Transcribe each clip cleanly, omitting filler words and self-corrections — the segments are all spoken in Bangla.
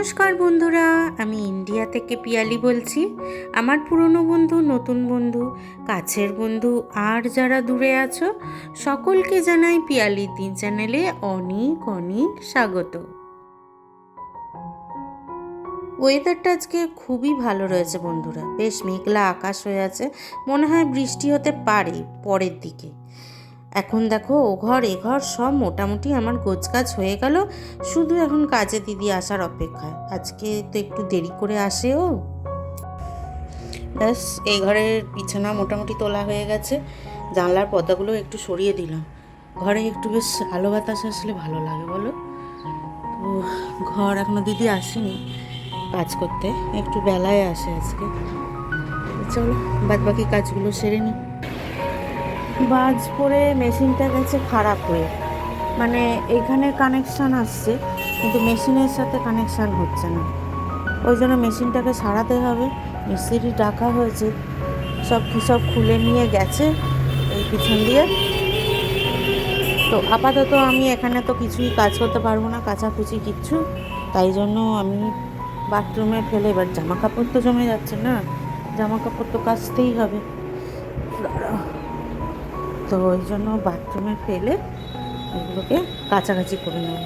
নমস্কার বন্ধুরা, আমি ইন্ডিয়া থেকে পিয়ালি বলছি। আমার পুরনো বন্ধু, নতুন বন্ধু, কাছের বন্ধু আর যারা দূরে আছো সকলকে জানাই পিয়ালির দিন চ্যানেলে অনেক অনেক স্বাগত। ওয়েদারটা আজকে খুবই ভালো রয়েছে বন্ধুরা, বেশ মেঘলা আকাশ হয়ে আছে, মনে হয় বৃষ্টি হতে পারে পরের দিকে। এখন দেখো ও ঘর এ ঘর সব মোটামুটি আমার গোছগাছ হয়ে গেল, শুধু এখন কাজে দিদি আসার অপেক্ষায়। আজকে তো একটু দেরি করে আসে ও। ব্যাস এই ঘরের বিছানা মোটামুটি তোলা হয়ে গেছে, জানলার পর্দাগুলো একটু সরিয়ে দিলাম। ঘরে একটু বেশ আলো বাতাস আসলে ভালো লাগে বলো। তো ঘর এখনো দিদি আসেনি কাজ করতে, একটু বেলায় আসে আজকে। চলো বাদ বাকি কাজগুলো সেরে নিই। বাজ পড়ে মেশিনটা গেছে খারাপ হয়ে, মানে এইখানে কানেকশান আসছে কিন্তু মেশিনের সাথে কানেকশান হচ্ছে না। ওই জন্য মেশিনটাকে সারাতে হবে। মিস্ত্রি ডাকা হয়েছে, সব খুলে নিয়ে গেছে এই পিছন দিয়ে। তো আপাতত আমি এখানে তো কিছুই কাজ করতে পারবো না, কাচাকুচি কিচ্ছু। তাই জন্য আমি বাথরুমে ফেলে, এবার জামা কাপড় তো জমে যাচ্ছে না, জামা কাপড় তো কাচতেই হবে। তো ওই জন্য বাথরুমে ফেলে এগুলোকে কাছাকাছি করে নেব।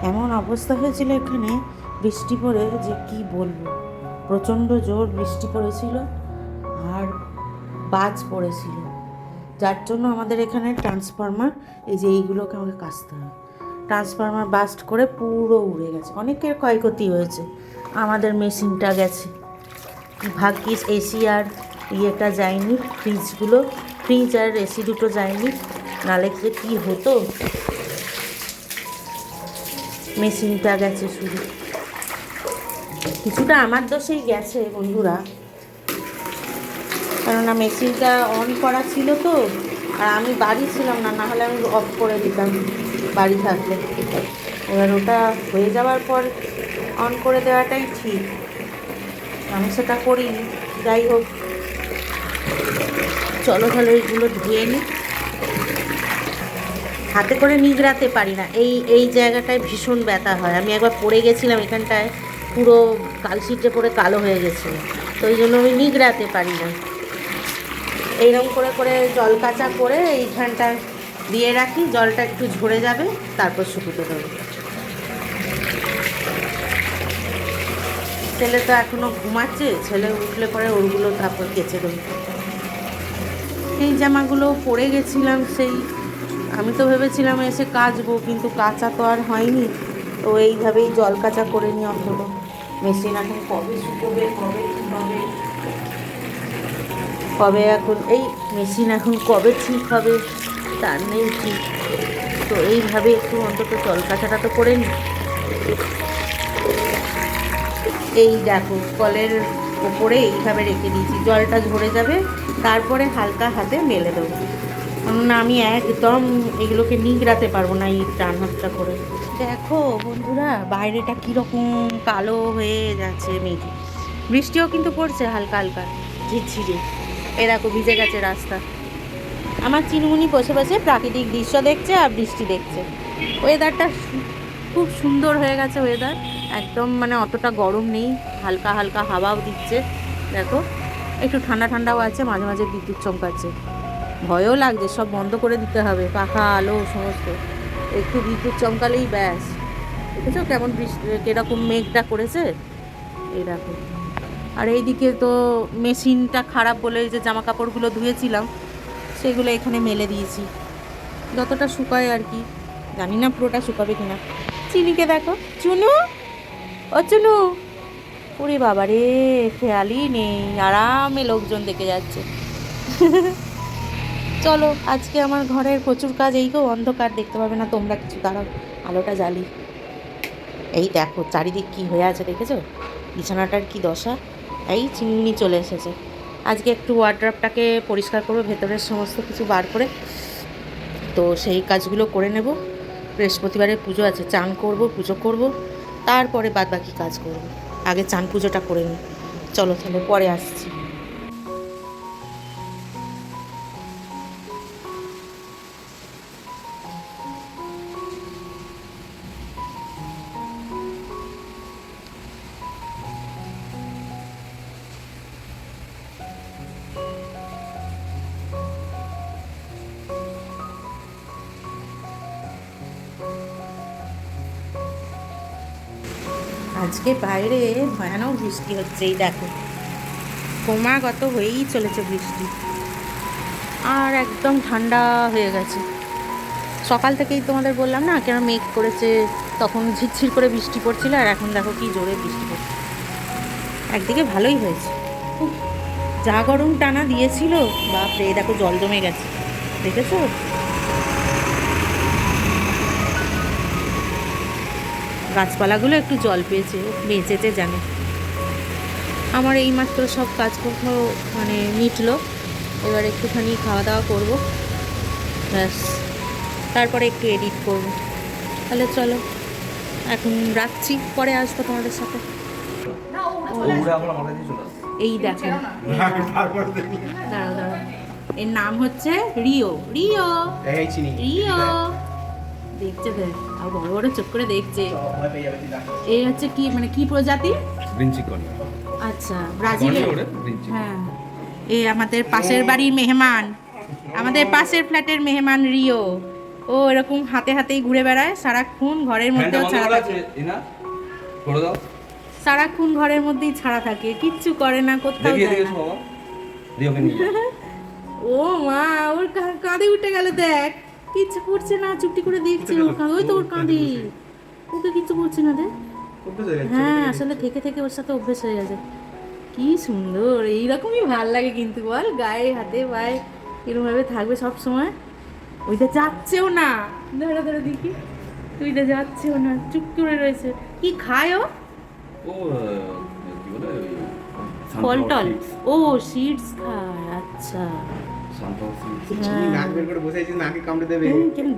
এমন অবস্থা হয়েছিল এখানে বৃষ্টি পড়ে যে কি বলবো, প্রচণ্ড জোর বৃষ্টি পড়েছিল আর বাজ পড়েছিল, যার জন্য আমাদের এখানে ট্রান্সফরমার, এই যে এইগুলোকে আমাকে কাচতে হয়। ট্রান্সফরমার বাস্ট করে পুরো উড়ে গেছে, অনেকের ক্ষয়ক্ষতি হয়েছে। আমাদের মেশিনটা গেছে, ভাগ্যিস এসি আর ইয়েটা যায়নি, ফ্রিজ আর এসি দুটো যায়নি, নালে যে কী হতো। মেশিনটা গেছে শুধু, কিছুটা আমার দোষেই গেছে বন্ধুরা, কেননা মেশিনটা অন করা ছিল তো, আর আমি বাড়ি ছিলাম না, নাহলে আমি অফ করে দিতাম বাড়ি থাকলে। এবার ওটা হয়ে যাওয়ার পর অন করে দেওয়াটাই ঠিক, আমি সেটা করিনি। যাই হোক, চলো তাহলে এইগুলো ধুয়ে নিই। হাতে করে নিগড়াতে পারি না, এই জায়গাটায় ভীষণ ব্যথা হয়। আমি একবার পড়ে গেছিলাম এখানটায়, পুরো কালশিটে পড়ে কালো হয়ে গেছিলো, তো ওই জন্য আমি নিগড়াতে পারি না। এইরকম করে করে জল কাচা করে এইখানটায় দিয়ে রাখি, জলটা একটু ঝরে যাবে তারপর শুকোতে দেবো। ছেলে তো এখনও ঘুমাচ্ছে, ছেলে উঠলে পরে ওরগুলো তারপর কেচে দেবো। এই জামাগুলো পরে গেছিলাম, সেই আমি তো ভেবেছিলাম এসে কাচবো, কিন্তু কাচা তো আর হয়নি। তো এইভাবেই জল কাচা করে নিই অন্তত। মেশিন এখন কবে শুকোবে, কবে এখন এই মেশিন এখন কবে ঠিক হবে তার নেই ঠিক। তো এইভাবে একটু অন্তত জল কাচাটা তো করে নিই। এই দেখো কলের ওপরে এইভাবে রেখে দিয়েছি, জলটা ঝরে যাবে তারপরে হালকা হাতে মেলে দেবো, না আমি একদম এগুলোকে নিগড়াতে পারবো না এই টান হাতটা করে। দেখো বন্ধুরা বাইরেটা কীরকম কালো হয়ে যাচ্ছে, মেঘ, বৃষ্টিও কিন্তু পড়ছে হালকা হালকা ঝিরঝিরে। এরকম ভিজে গেছে রাস্তা। আমার চিনুমুনি বসে বসে প্রাকৃতিক দৃশ্য দেখছে আর বৃষ্টি দেখছে। ওয়েদারটা খুব সুন্দর হয়ে গেছে, ওয়েদার একদম মানে অতটা গরম নেই, হালকা হালকা হাওয়াও দিচ্ছে। দেখো একটু ঠান্ডা ঠান্ডাও আছে, মাঝে মাঝে বিদ্যুৎ চমকাচ্ছে, ভয়ও লাগছে, সব বন্ধ করে দিতে হবে, পাখা আলো সমস্ত। একটু বিদ্যুৎ চমকালেই ব্যাস। দেখেছো কেমন বৃষ্টি, কীরকম মেঘটা করেছে এই দেখো। আর এইদিকে তো মেশিনটা খারাপ বলে যে জামা কাপড়গুলো ধুয়েছিলাম সেগুলো এখানে মেলে দিয়েছি, যতটা শুকায় আর কি, জানি না পুরোটা শুকাবে কিনা। চিনিকে দেখো, চুনু, ও চুনু, ওরে বাবা রে, খেয়ালই নেই, আরামে লোকজন দেখে যাচ্ছে। চলো আজকে আমার ঘরের প্রচুর কাজ, এই গো অন্ধকার, দেখতে পাবে না তোমরা কিছু, দাঁড়াও আলোটা জ্বালি। এই দেখো চারিদিক কি হয়ে আছে দেখেছো, বিছানাটার কি দশা। এই চিমনি চলে এসেছে। আজকে একটু ওয়ার্ড্রপটাকে পরিষ্কার করবো, ভেতরের সমস্ত কিছু বার করে, তো সেই কাজগুলো করে নেব। বৃহস্পতিবারের পুজো আছে, চান করব, পুজো করব, তারপরে বাদ বাকি কাজ করব। আগে চান পুজোটা করে নিই। চলো তাহলে পরে আসছি। আজকে বাইরে ভয়ানক বৃষ্টি হচ্ছে, এই দেখো ক্রমাগত হয়েই চলেছে বৃষ্টি, আর একদম ঠান্ডা হয়ে গেছে। সকাল থেকেই তোমাদের বললাম না কেন মেঘ করেছে, তখন ঝিরঝির করে বৃষ্টি পড়ছিল, আর এখন দেখো কি জোরে বৃষ্টি পড়ছে। একদিকে ভালোই হয়েছে, উফ, যা গরম টানা দিয়েছিল বাপরে, দেখো জল জমে গেছে, দেখেছো? গাছপালাগুলো একটু জল পেয়েছে, বেঁচেছে জানে। আমার এইমাত্র সব কাজকর্ম মানে মিটলো, এবার একটুখানি খাওয়া দাওয়া করবো, ব্যাস, তারপরে একটু এডিট করব। তাহলে চলো এখন রাখছি, পরে আসবো তোমাদের সাথে। এই দেখো, দাঁড়াও দাঁড়াও, এর নাম হচ্ছে রিও। রিও রিও দেখছে, দেখ আর বড় বড় চোখ করে দেখছে। এই হচ্ছে কি মানে কি প্রজাতি? আচ্ছা, ব্রাজিলের। হ্যাঁ, এই আমাদের পাশের বাড়ির মেহমান, আমাদের পাশের ফ্ল্যাটের মেহমান রিও। ও এরকম হাতে হাতেই ঘুরে বেড়ায় সারাক্ষণ, ঘরের মধ্যেও ছাড়া থাকে, সারাক্ষণ ঘরের মধ্যেই ছাড়া থাকে, কিচ্ছু করে না, কোথাও যায় না। ও মা, ওর কাঁধে উঠে গেল, দেখ কিচ্ছু করছে না, চুপটি করে দেখছে ওর কাঁধে, ওই তো ওর কাঁধে, ওকে কিচ্ছু করছে না, দেখ। হ্যাঁ, আসলে থেকে থেকে ওর সাথে অভ্যেস হয়ে গেছে। কি সুন্দর, এইরকমই ভাল লাগে কিন্তু, বল গায়ে হাতে পায়ে এরকমভাবে থাকবে সব সময়। ওইটা যাচ্ছেও না, ধরে ধরে দেখি, ওইটা যাচ্ছেও না, চুপ করে রয়েছে। কি খায় ও? ফল টল, ও সিডস খায়, আচ্ছা।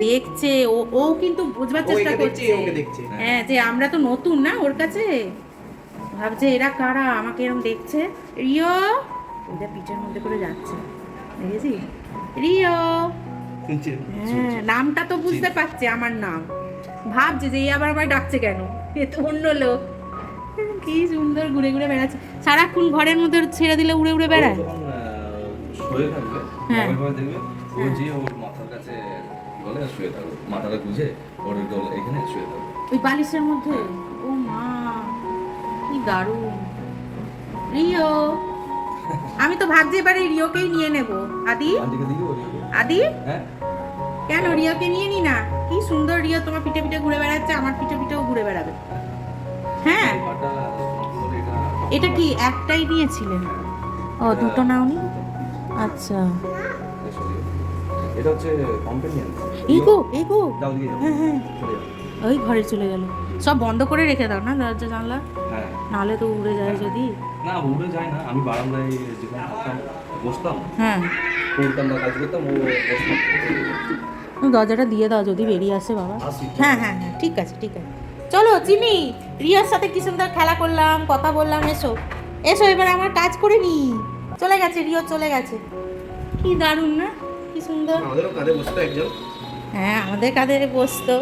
দেখছে ও, ও কিন্তু বুঝবার চেষ্টা করছে। হ্যাঁ, যে আমরা তো নতুন না ওর কাছে, ভাবছে এরা কারা, আমাকে এরকম দেখছে। রিও, ওদের পিঠের মধ্যে করে যাচ্ছে, দেখেছি? রিও, হ্যাঁ, নামটা তো বুঝতে পারছে আমার নাম, ভাবছে যে এই আবার আমায় ডাকছে কেন, এ তো অন্য লোক। কি সুন্দর ঘুরে ঘুরে বেড়াচ্ছে, সারাক্ষণ ঘরের মধ্যে ছেড়ে দিলে উড়ে উড়ে বেড়ায়। হ্যাঁ, ওই বালিশের মধ্যে। ও মা, কি দারুণ। রিও, আমি তো ভাবছি এবারে রিওকেই নিয়ে নেব। আদি, আদি, কেন রিওকে নিয়ে নি না? কি সুন্দর রিও তোমার পিঠে পিঠে ঘুরে বেড়াচ্ছে, আমার পিঠে পিঠেও ঘুরে বেড়াবে। হ্যাঁ, এটা কি একটাই নিয়েছিলেন? ও, দুটো নাওনি? আচ্ছা, এটা হচ্ছে কম্পেনিয়ন। এইগো এইগো, হ্যাঁ হ্যাঁ, ওই ঘরে চলে গেল। সব বন্ধ করে রেখে দাও না দরজা জানলা, হ্যাঁ, নাহলে তো উড়ে যায় যদি। না উড়ে যায় না, আমি বারান্দায় যেখানে থাকতাম বসতাম, হ্যাঁ, করতাম বা কাজ করতাম, ও বসতাম। দরজাটা দিয়ে দাও যদি বেরিয়ে আসে বাবা। হ্যাঁ হ্যাঁ হ্যাঁ, ঠিক আছে ঠিক আছে। চলো চিনি, রিয়ার সাথে কি সুন্দর খেলা করলাম, কথা বললাম, এসো এসো, এবার আমার কাজ করে নি। চলে গেছে রিও, চলে গেছে। কি দারুণ না, কি সুন্দর। আমাদেরও কাঁধে বসতো একজন। হ্যাঁ, আমাদের কাঁধে বসতো।